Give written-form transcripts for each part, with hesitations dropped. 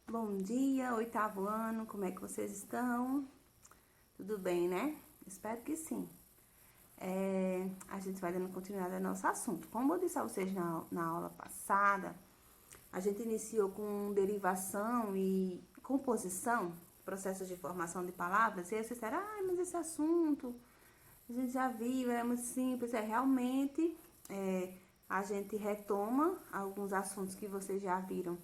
Bom dia, oitavo ano, como é que vocês estão? Tudo bem, né? Espero que sim. A gente vai dando continuidade ao nosso assunto. Como eu disse a vocês na aula passada, a gente iniciou com derivação e composição, processos de formação de palavras, e aí vocês disseram, mas esse assunto a gente já viu, é muito simples. Realmente, a gente retoma alguns assuntos que vocês já viram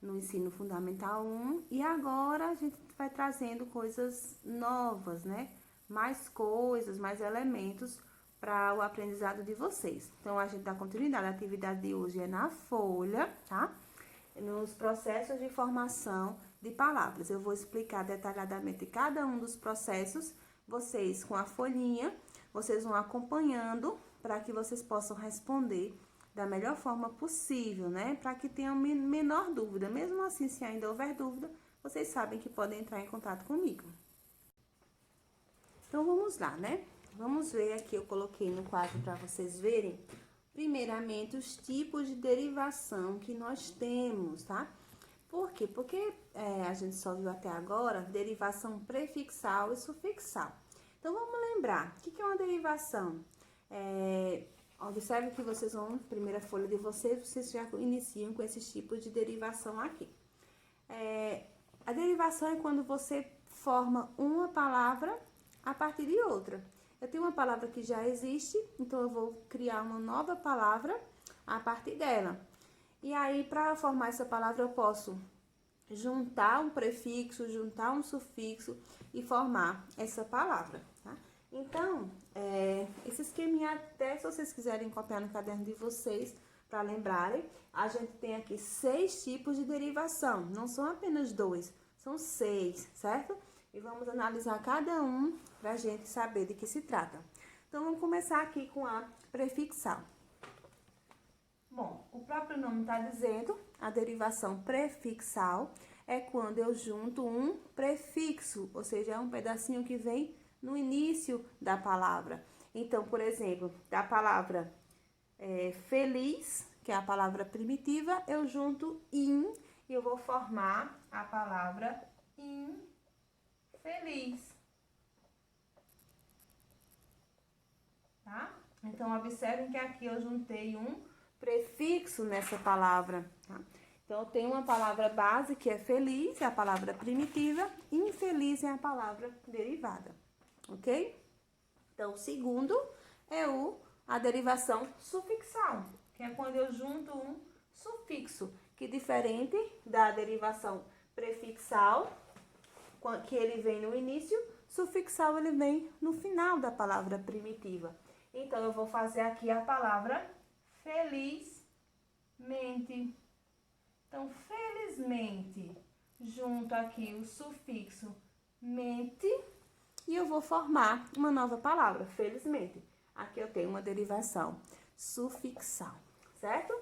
no ensino fundamental 1 e agora a gente vai trazendo coisas novas, né? Mais coisas, mais elementos para o aprendizado de vocês. Então, a gente dá continuidade. A atividade de hoje é na folha, tá? Nos processos de formação de palavras. Eu vou explicar detalhadamente cada um dos processos. Vocês, com a folhinha, vocês vão acompanhando para que vocês possam responder da melhor forma possível, né? Para que tenham menor dúvida. Mesmo assim, se ainda houver dúvida, vocês sabem que podem entrar em contato comigo. Então, vamos lá, né? Vamos ver aqui, eu coloquei no quadro para vocês verem, primeiramente, os tipos de derivação que nós temos, tá? Por quê? Porque a gente só viu até agora derivação prefixal e sufixal. Então, vamos lembrar, o que é uma derivação? Observe que vocês vão, primeira folha de vocês já iniciam com esses tipos de derivação aqui. A derivação é quando você forma uma palavra a partir de outra. Eu tenho uma palavra que já existe, então eu vou criar uma nova palavra a partir dela. E aí, para formar essa palavra, eu posso juntar um prefixo, juntar um sufixo e formar essa palavra, tá? Então, esse esqueminha, até se vocês quiserem copiar no caderno de vocês, para lembrarem, a gente tem aqui 6 tipos de derivação, não são apenas 2, são 6, certo? E vamos analisar cada um para a gente saber de que se trata. Então, vamos começar aqui com a prefixal. Bom, o próprio nome está dizendo, a derivação prefixal é quando eu junto um prefixo, ou seja, é um pedacinho que vem no início da palavra. Então, por exemplo, da palavra feliz, que é a palavra primitiva, eu junto in e eu vou formar a palavra infeliz. Tá? Então, observem que aqui eu juntei um prefixo nessa palavra, tá? Então, eu tenho uma palavra base que é feliz, é a palavra primitiva, e infeliz é a palavra derivada, ok? Então, o segundo é a derivação sufixal, que é quando eu junto um sufixo, que diferente da derivação prefixal, que ele vem no início, sufixal ele vem no final da palavra primitiva. Então, eu vou fazer aqui a palavra felizmente. Então, felizmente, junto aqui o sufixo mente e eu vou formar uma nova palavra, felizmente. Aqui eu tenho uma derivação sufixal, certo?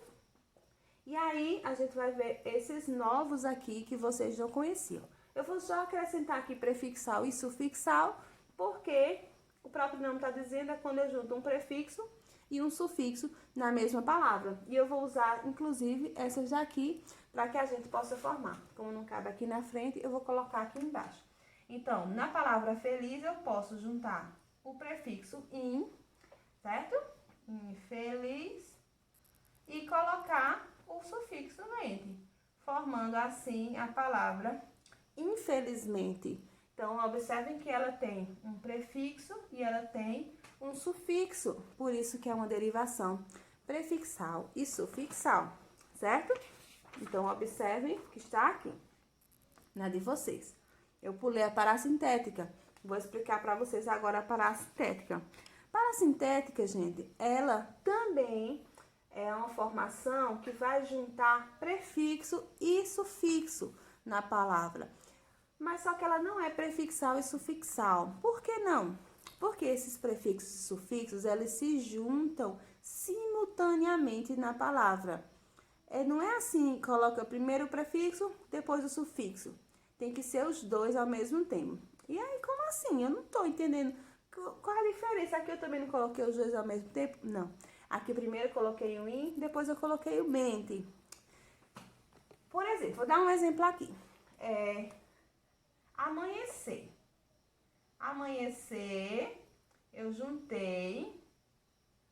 E aí, a gente vai ver esses novos aqui que vocês não conheciam. Eu vou só acrescentar aqui prefixal e sufixal, porque o próprio nome está dizendo é quando eu junto um prefixo e um sufixo na mesma palavra. E eu vou usar, inclusive, essas daqui para que a gente possa formar. Como não cabe aqui na frente, eu vou colocar aqui embaixo. Então, na palavra feliz, eu posso juntar o prefixo in, certo? Infeliz. E colocar o sufixo mente, formando assim a palavra infelizmente. Então, observem que ela tem um prefixo e ela tem um sufixo, por isso que é uma derivação prefixal e sufixal, certo? Então, observem que está aqui, na de vocês. Eu pulei a parassintética, vou explicar para vocês agora a parassintética. Parassintética, gente, ela também é uma formação que vai juntar prefixo e sufixo na palavra. Mas só que ela não é prefixal e sufixal. Por que não? Porque esses prefixos e sufixos, eles se juntam simultaneamente na palavra. Não é assim, coloca primeiro o prefixo, depois o sufixo. Tem que ser os dois ao mesmo tempo. E aí, como assim? Eu não estou entendendo qual a diferença. Aqui eu também não coloquei os dois ao mesmo tempo? Não. Aqui primeiro eu coloquei o in, depois eu coloquei o mente. Por exemplo, vou dar um exemplo aqui. amanhecer. Amanhecer, eu juntei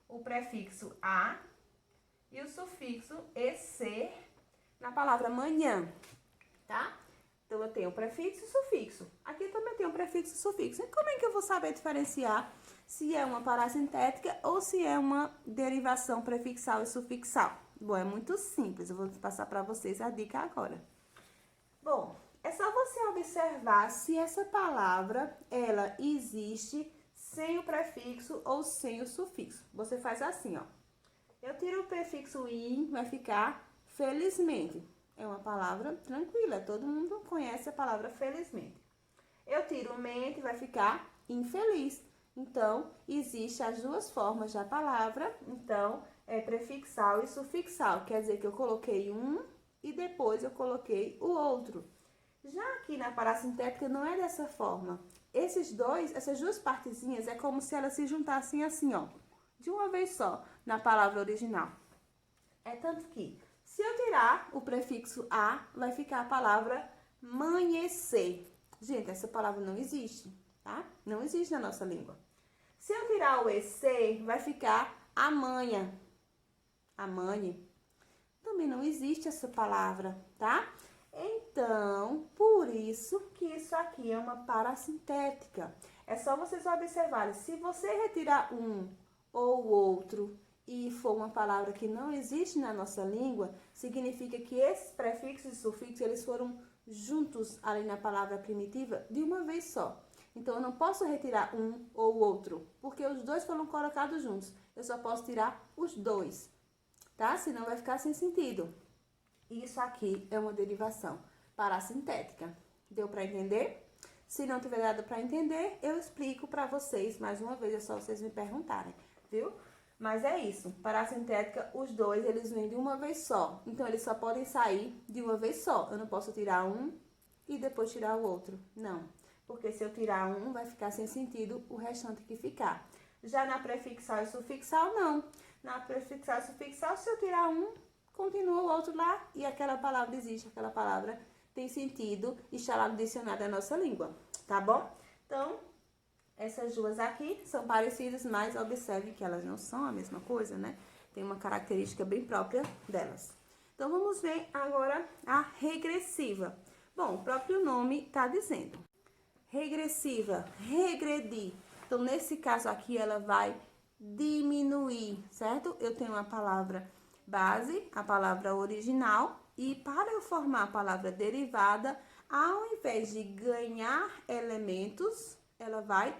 o prefixo a e o sufixo ec na palavra manhã, tá? Então, eu tenho prefixo e sufixo. Aqui também tem um prefixo e sufixo. E como é que eu vou saber diferenciar se é uma parasintética ou se é uma derivação prefixal e sufixal? Bom, é muito simples. Eu vou passar para vocês a dica agora. Bom, é só você observar se essa palavra, ela existe sem o prefixo ou sem o sufixo. Você faz assim, ó. Eu tiro o prefixo in, vai ficar felizmente. É uma palavra tranquila, todo mundo conhece a palavra felizmente. Eu tiro o mente, vai ficar infeliz. Então, existe as duas formas da palavra. Então, é prefixal e sufixal. Quer dizer que eu coloquei um e depois eu coloquei o outro. Já aqui na parasintética não é dessa forma. Essas duas partezinhas é como se elas se juntassem assim, ó. De uma vez só, na palavra original. É tanto que, se eu tirar o prefixo a, vai ficar a palavra amanhecer. Gente, essa palavra não existe, tá? Não existe na nossa língua. Se eu tirar o ec, vai ficar amanhã. Amanhe. Também não existe essa palavra, tá? Então, por isso que isso aqui é uma parasintética. É só vocês observarem. Se você retirar um ou o outro e for uma palavra que não existe na nossa língua, significa que esses prefixos e sufixos, eles foram juntos ali na palavra primitiva de uma vez só. Então, eu não posso retirar um ou o outro, porque os dois foram colocados juntos. Eu só posso tirar os dois, tá? Senão vai ficar sem sentido. Isso aqui é uma derivação parasintética. Deu para entender? Se não tiver dado para entender, eu explico para vocês mais uma vez, é só vocês me perguntarem, viu? Mas é isso, parasintética, os dois, eles vêm de uma vez só. Então, eles só podem sair de uma vez só. Eu não posso tirar um e depois tirar o outro. Não, porque se eu tirar um, vai ficar sem sentido o restante que ficar. Já na prefixal e sufixal, não. Na prefixal e sufixal, se eu tirar um, continua o outro lá e aquela palavra existe, aquela palavra tem sentido e está lá no dicionário da nossa língua, tá bom? Então, essas duas aqui são parecidas, mas observe que elas não são a mesma coisa, né? Tem uma característica bem própria delas. Então, vamos ver agora a regressiva. Bom, o próprio nome está dizendo. Regressiva, regredir. Então, nesse caso aqui, ela vai diminuir, certo? Eu tenho a palavra base, a palavra original, e para eu formar a palavra derivada, ao invés de ganhar elementos, ela vai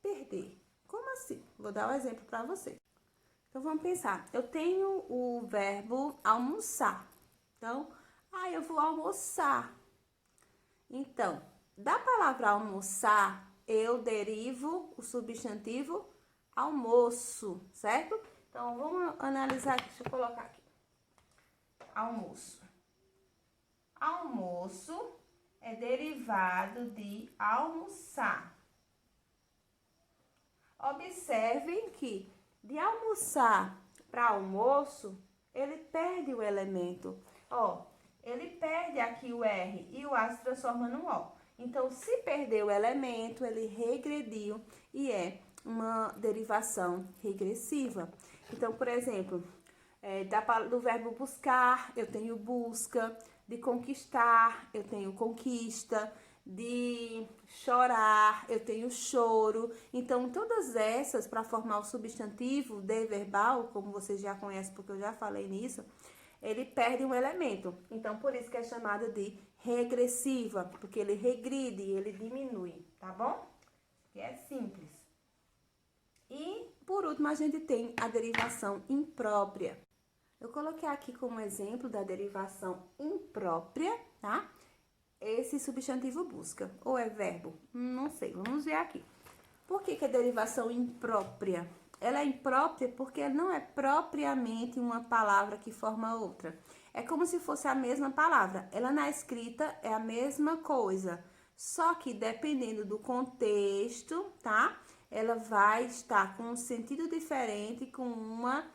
perder. Como assim? Vou dar um exemplo para vocês. Então, vamos pensar. Eu tenho o verbo almoçar. Então, eu vou almoçar. Então, da palavra almoçar, eu derivo o substantivo almoço, certo? Então, vamos analisar aqui. Deixa eu colocar aqui. Almoço. Almoço é derivado de almoçar. Observem que de almoçar para almoço, ele perde o elemento. Ó, ele perde aqui o R e o A se transforma no O. Então, se perdeu o elemento, ele regrediu e é uma derivação regressiva. Então, por exemplo, do verbo buscar, eu tenho busca. De conquistar, eu tenho conquista. De chorar, eu tenho choro. Então, todas essas, para formar o substantivo de verbal, como vocês já conhecem, porque eu já falei nisso, ele perde um elemento. Então, por isso que é chamada de regressiva, porque ele regride, ele diminui, tá bom? Que é simples. E, por último, a gente tem a derivação imprópria. Eu coloquei aqui como exemplo da derivação imprópria, tá? Esse substantivo busca, ou é verbo? Não sei, vamos ver aqui. Por que é derivação imprópria? Ela é imprópria porque não é propriamente uma palavra que forma outra. É como se fosse a mesma palavra. Ela na escrita é a mesma coisa, só que dependendo do contexto, tá? Ela vai estar com um sentido diferente, com uma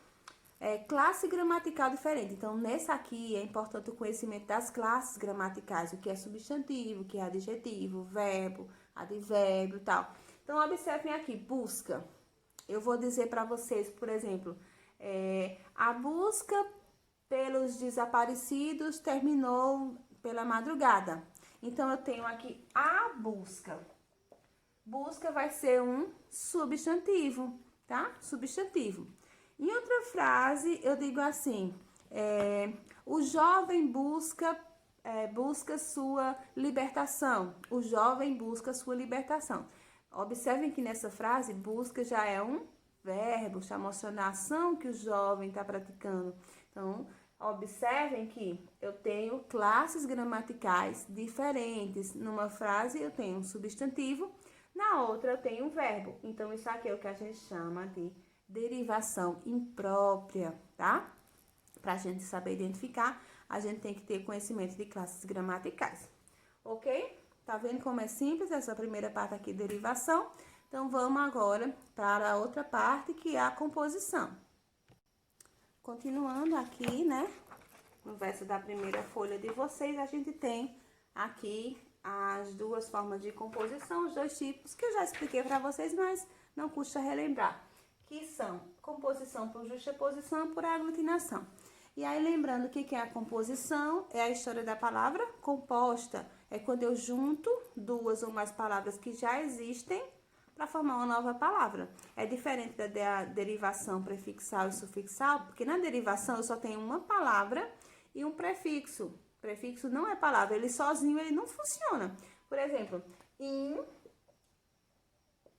classe gramatical diferente. Então, nessa aqui é importante o conhecimento das classes gramaticais, o que é substantivo, o que é adjetivo, verbo, advérbio e tal. Então, observem aqui, busca. Eu vou dizer para vocês, por exemplo, a busca pelos desaparecidos terminou pela madrugada. Então, eu tenho aqui a busca. Busca vai ser um substantivo, tá? Substantivo. Em outra frase, eu digo assim, o jovem busca sua libertação. O jovem busca sua libertação. Observem que nessa frase, busca já é um verbo, está mostrando a ação que o jovem está praticando. Então, observem que eu tenho classes gramaticais diferentes. Numa frase, eu tenho um substantivo, na outra, eu tenho um verbo. Então, isso aqui é o que a gente chama de derivação imprópria, tá? Para a gente saber identificar, a gente tem que ter conhecimento de classes gramaticais, ok? Tá vendo como é simples essa primeira parte aqui, derivação? Então, vamos agora para a outra parte, que é a composição. Continuando aqui, né? No verso da primeira folha de vocês, a gente tem aqui as duas formas de composição, os dois tipos, que eu já expliquei para vocês, mas não custa relembrar, que são composição por justaposição e por aglutinação. E aí, lembrando o que é a composição, é a história da palavra composta. É quando eu junto duas ou mais palavras que já existem para formar uma nova palavra. É diferente da derivação prefixal e sufixal, porque na derivação eu só tenho uma palavra e um prefixo. Prefixo não é palavra, ele sozinho ele não funciona. Por exemplo,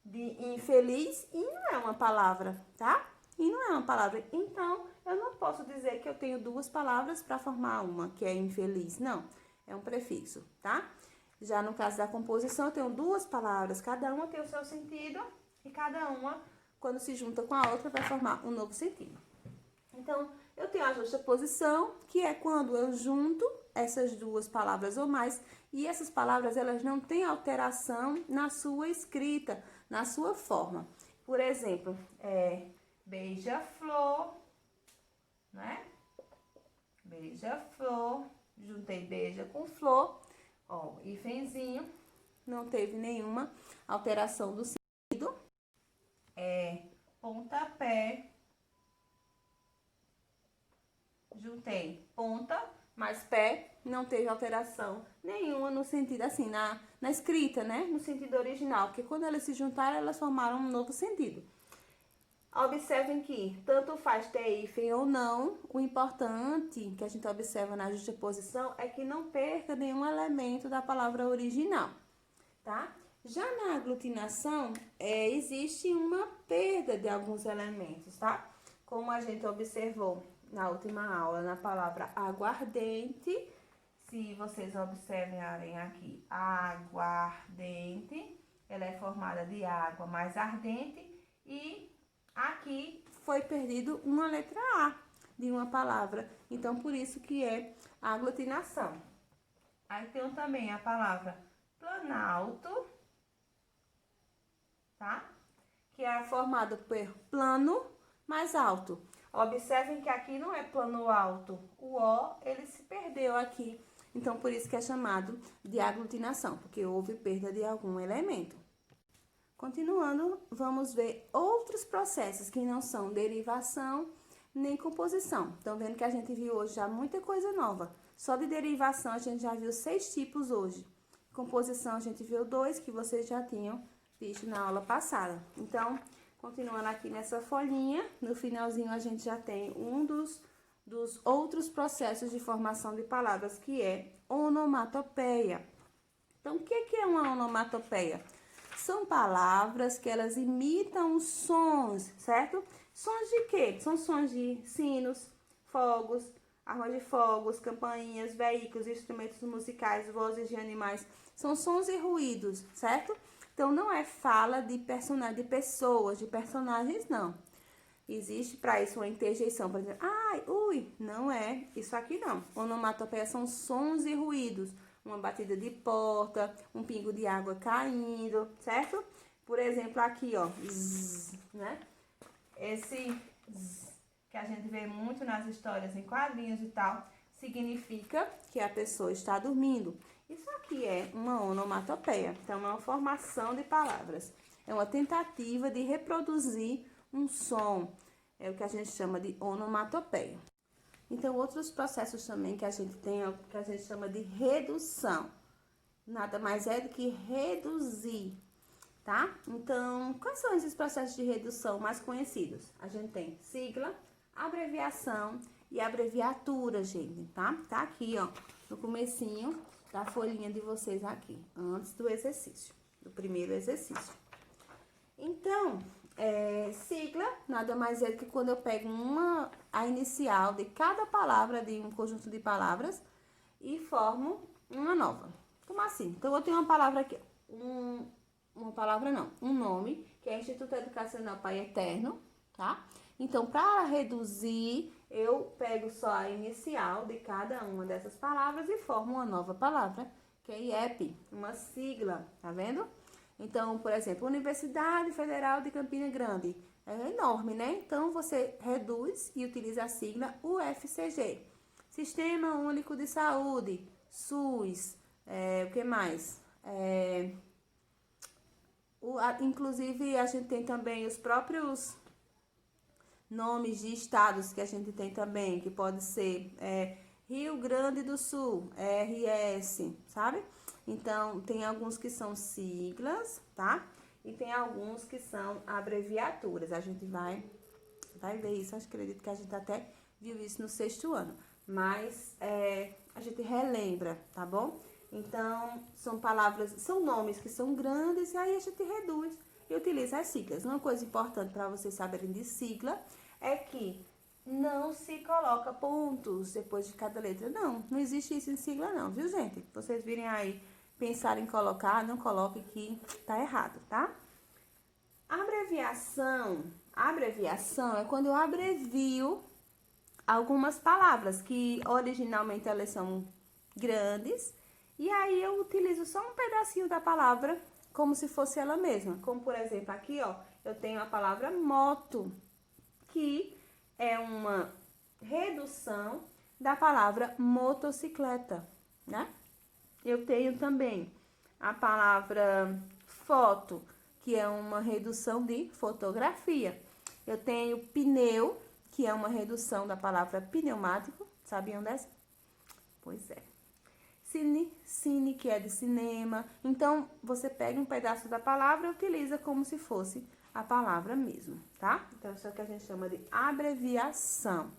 de infeliz, não é uma palavra, tá? Não é uma palavra. Então, eu não posso dizer que eu tenho duas palavras para formar uma, que é infeliz. Não, é um prefixo, tá? Já no caso da composição, eu tenho duas palavras, cada uma tem o seu sentido e cada uma, quando se junta com a outra, vai formar um novo sentido. Então, eu tenho a justaposição, que é quando eu junto essas duas palavras ou mais, e essas palavras, elas não têm alteração na sua escrita, na sua forma. Por exemplo, beija-flor, né? Beija-flor, juntei beija com flor, ó, hífenzinho, não teve nenhuma alteração do sentido. Pontapé, juntei ponta mais pé, não teve alteração nenhuma no sentido, assim, na escrita, né? No sentido original, porque quando elas se juntaram, elas formaram um novo sentido. Observem que tanto faz ter hífen ou não, o importante que a gente observa na justaposição é que não perca nenhum elemento da palavra original, tá? Já na aglutinação, existe uma perda de alguns elementos, tá? Como a gente observou na última aula, na palavra aguardente, se vocês observarem aqui, aguardente, ela é formada de água mais ardente e aqui foi perdido uma letra A de uma palavra, então por isso que é aglutinação. Aí tem também a palavra planalto, tá? Que é formada por plano mais alto. Observem que aqui não é plano alto, o O, ele se perdeu aqui. Então, por isso que é chamado de aglutinação, porque houve perda de algum elemento. Continuando, vamos ver outros processos que não são derivação nem composição. Estão vendo que a gente viu hoje já muita coisa nova. Só de derivação a gente já viu 6 tipos hoje. Composição a gente viu 2 que vocês já tinham visto na aula passada. Então, continuando aqui nessa folhinha, no finalzinho a gente já tem um dos outros processos de formação de palavras, que é onomatopeia. Então, o que é uma onomatopeia? São palavras que elas imitam sons, certo? Sons de quê? São sons de sinos, fogos, armas de fogos, campainhas, veículos, instrumentos musicais, vozes de animais. São sons e ruídos, certo? Então, não é fala de pessoas, de personagens, não. Existe para isso uma interjeição, por exemplo, ai, ui, não é isso aqui não. Onomatopeia são sons e ruídos, uma batida de porta, um pingo de água caindo, certo? Por exemplo, aqui, ó, zzz, né? Esse zzz que a gente vê muito nas histórias em quadrinhos e tal, significa que a pessoa está dormindo. Isso aqui é uma onomatopeia, então é uma formação de palavras. É uma tentativa de reproduzir um som, é o que a gente chama de onomatopeia. Então, outros processos também que a gente tem, é o que a gente chama de redução. Nada mais é do que reduzir, tá? Então, quais são esses processos de redução mais conhecidos? A gente tem sigla, abreviação e abreviatura, gente, tá? Tá aqui, ó, no comecinho da folhinha de vocês aqui, antes do exercício, do primeiro exercício. Então, sigla nada mais é do que quando eu pego a inicial de cada palavra de um conjunto de palavras e formo uma nova. Como assim? Então, eu tenho uma palavra aqui, uma palavra não, um nome, que é Instituto Educacional Pai Eterno, tá? Então, para reduzir, eu pego só a inicial de cada uma dessas palavras e formo uma nova palavra, que é IEP, uma sigla, tá vendo? Então, por exemplo, Universidade Federal de Campina Grande, é enorme, né? Então, você reduz e utiliza a sigla UFCG. Sistema Único de Saúde, SUS, o que mais? Inclusive, a gente tem também os próprios nomes de estados que a gente tem também, que pode ser Rio Grande do Sul, RS, sabe? Então, tem alguns que são siglas, tá? E tem alguns que são abreviaturas. A gente vai ver isso, acho que acredito que a gente até viu isso no 6º ano. Mas a gente relembra, tá bom? Então, são palavras, são nomes que são grandes e aí a gente reduz e utiliza as siglas. Uma coisa importante para vocês saberem de sigla é que não se coloca pontos depois de cada letra. Não existe isso em sigla não, viu, gente? Vocês virem aí, pensarem em colocar, não coloquem que tá errado, tá? Abreviação é quando eu abrevio algumas palavras que originalmente elas são grandes e aí eu utilizo só um pedacinho da palavra como se fosse ela mesma. Como, por exemplo, aqui, ó, eu tenho a palavra moto, que é uma redução da palavra motocicleta, né? Eu tenho também a palavra foto, que é uma redução de fotografia. Eu tenho pneu, que é uma redução da palavra pneumático. Sabiam dessa? Pois é. Cine, que é de cinema. Então, você pega um pedaço da palavra e utiliza como se fosse a palavra mesmo, tá? Então, isso é o que a gente chama de abreviação.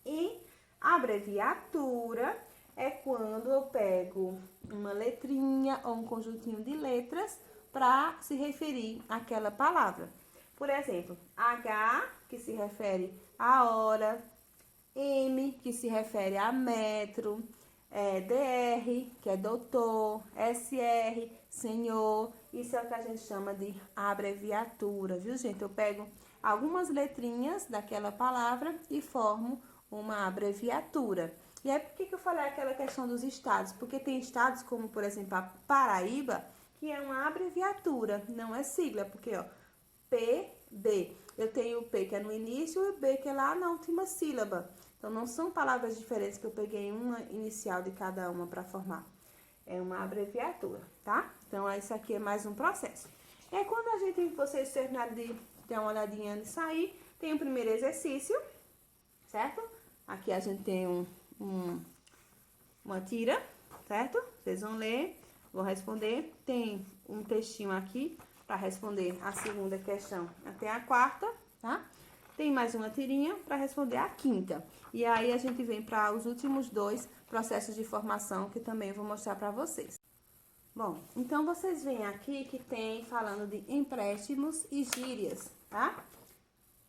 E abreviatura é quando eu pego uma letrinha ou um conjuntinho de letras para se referir àquela palavra. Por exemplo, H, que se refere à hora, M, que se refere a metro, DR, que é doutor, SR, senhor. Isso é o que a gente chama de abreviatura, viu, gente? Eu pego algumas letrinhas daquela palavra e formo uma abreviatura. E aí, por que eu falei aquela questão dos estados? Porque tem estados como, por exemplo, a Paraíba, que é uma abreviatura, não é sigla, porque, ó, PB. Eu tenho o P que é no início e o B que é lá na última sílaba. Então, não são palavras diferentes que eu peguei uma inicial de cada uma para formar. É uma abreviatura, tá? Então, isso aqui é mais um processo. E aí, quando vocês terminarem de ter uma olhadinha nisso aí, tem o primeiro exercício, certo? Aqui a gente tem uma tira, certo? Vocês vão ler, vou responder. Tem um textinho aqui para responder a segunda questão até a quarta, tá? Tem mais uma tirinha para responder a quinta. E aí, a gente vem para os últimos 2 processos de formação que também vou mostrar para vocês. Bom, então, vocês veem aqui que tem falando de empréstimos e gírias, tá?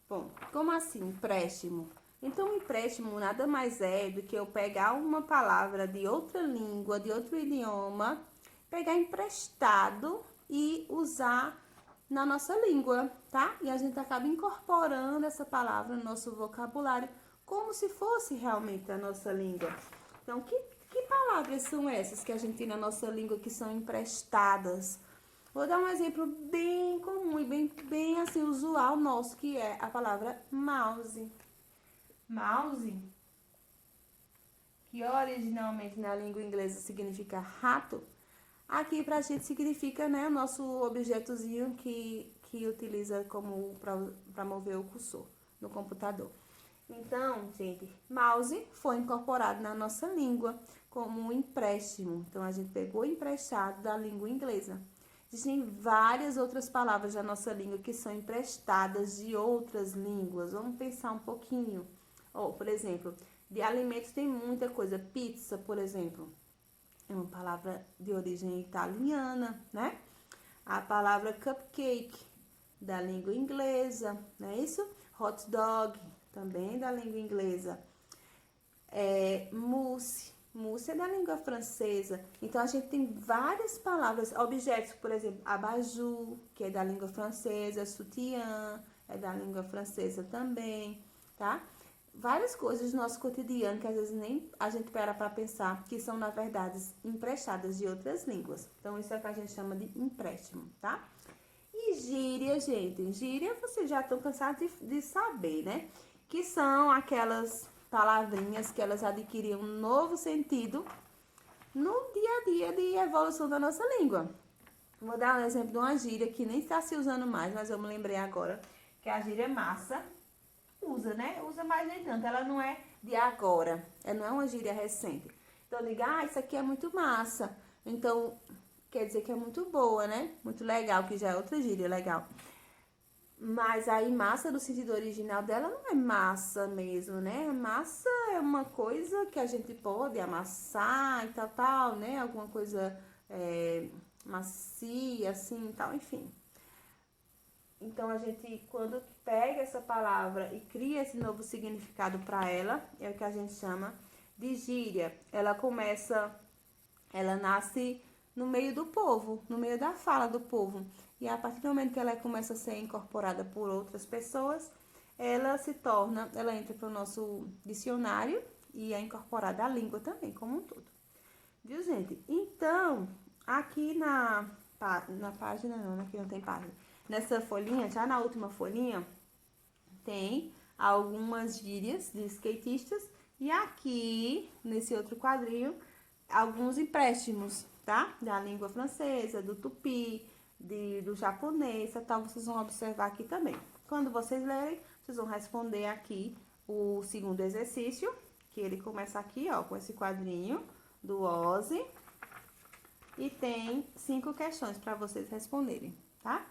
Bom, como assim empréstimo? Então, empréstimo nada mais é do que eu pegar uma palavra de outra língua, de outro idioma, pegar emprestado e usar na nossa língua, tá? E a gente acaba incorporando essa palavra no nosso vocabulário como se fosse realmente a nossa língua. Então, que palavras são essas que a gente tem na nossa língua que são emprestadas? Vou dar um exemplo bem comum e bem assim usual nosso, que é a palavra mouse. mouse, que originalmente na língua inglesa significa rato, aqui pra gente significa, né, o nosso objetozinho que utiliza como para mover o cursor no computador. Então, gente, mouse foi incorporado na nossa língua como um empréstimo. Então, a gente pegou emprestado da língua inglesa. Existem várias outras palavras da nossa língua que são emprestadas de outras línguas. Vamos pensar um pouquinho. Por exemplo, de alimentos tem muita coisa. Pizza, por exemplo, é uma palavra de origem italiana, né? A palavra cupcake, da língua inglesa, não é isso? Hot dog, também da língua inglesa. Mousse é da língua francesa. Então, a gente tem várias palavras, objetos, por exemplo, abajur, que é da língua francesa, sutiã, é da língua francesa também, tá? Várias coisas do nosso cotidiano que às vezes nem a gente para pensar, que são, na verdade, emprestadas de outras línguas. Então, isso é o que a gente chama de empréstimo, tá? E gíria, gente, gíria vocês já estão cansados de saber, né? Que são aquelas palavrinhas que elas adquiriam um novo sentido no dia a dia de evolução da nossa língua. Vou dar um exemplo de uma gíria que nem está se usando mais, mas eu me lembrei agora, que é a gíria massa. Usa, né? Usa, mas nem tanto. Ela não é de agora. Ela não é uma gíria recente. Então, diga, isso aqui é muito massa. Então, quer dizer que é muito boa, né? Muito legal, que já é outra gíria legal. Mas aí, massa, no sentido original dela, não é massa mesmo, né? Massa é uma coisa que a gente pode amassar e tal, né? Alguma coisa macia, assim, tal, enfim. Então, a gente, quando pega essa palavra e cria esse novo significado para ela, é o que a gente chama de gíria. Ela nasce no meio do povo, no meio da fala do povo. E a partir do momento que ela começa a ser incorporada por outras pessoas, ela entra para o nosso dicionário e é incorporada à língua também, como um todo. Viu, gente? Então, aqui na página, não, aqui não tem página. Nessa folhinha, já na última folhinha, tem algumas gírias de skatistas. E aqui, nesse outro quadrinho, alguns empréstimos, tá? Da língua francesa, do tupi, do japonês, tal. Vocês vão observar aqui também. Quando vocês lerem, vocês vão responder aqui o segundo exercício, que ele começa aqui, ó, com esse quadrinho do Ozzy. E tem 5 questões para vocês responderem, tá?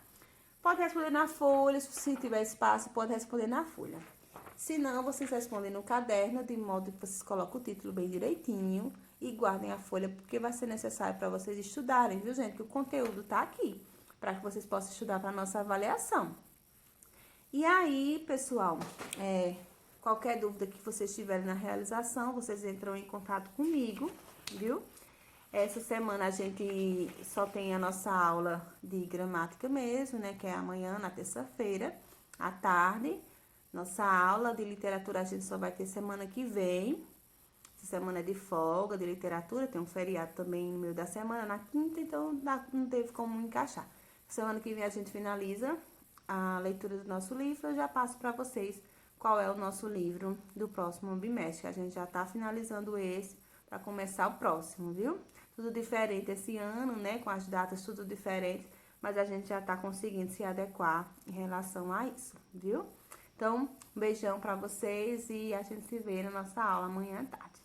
Pode responder na folha, se tiver espaço, pode responder na folha. Se não, vocês respondem no caderno, de modo que vocês colocam o título bem direitinho e guardem a folha, porque vai ser necessário para vocês estudarem, viu, gente? Que o conteúdo tá aqui, para que vocês possam estudar para a nossa avaliação. E aí, pessoal, qualquer dúvida que vocês tiverem na realização, vocês entram em contato comigo, viu? Essa semana a gente só tem a nossa aula de gramática mesmo, né? Que é amanhã, na terça-feira, à tarde. Nossa aula de literatura a gente só vai ter semana que vem. Essa semana é de folga de literatura, tem um feriado também no meio da semana, na quinta, então não teve como encaixar. Semana que vem a gente finaliza a leitura do nosso livro. Eu já passo para vocês qual é o nosso livro do próximo bimestre. A gente já tá finalizando esse para começar o próximo, viu? Tudo diferente esse ano, né? Com as datas tudo diferente, mas a gente já tá conseguindo se adequar em relação a isso, viu? Então, um beijão para vocês e a gente se vê na nossa aula amanhã à tarde.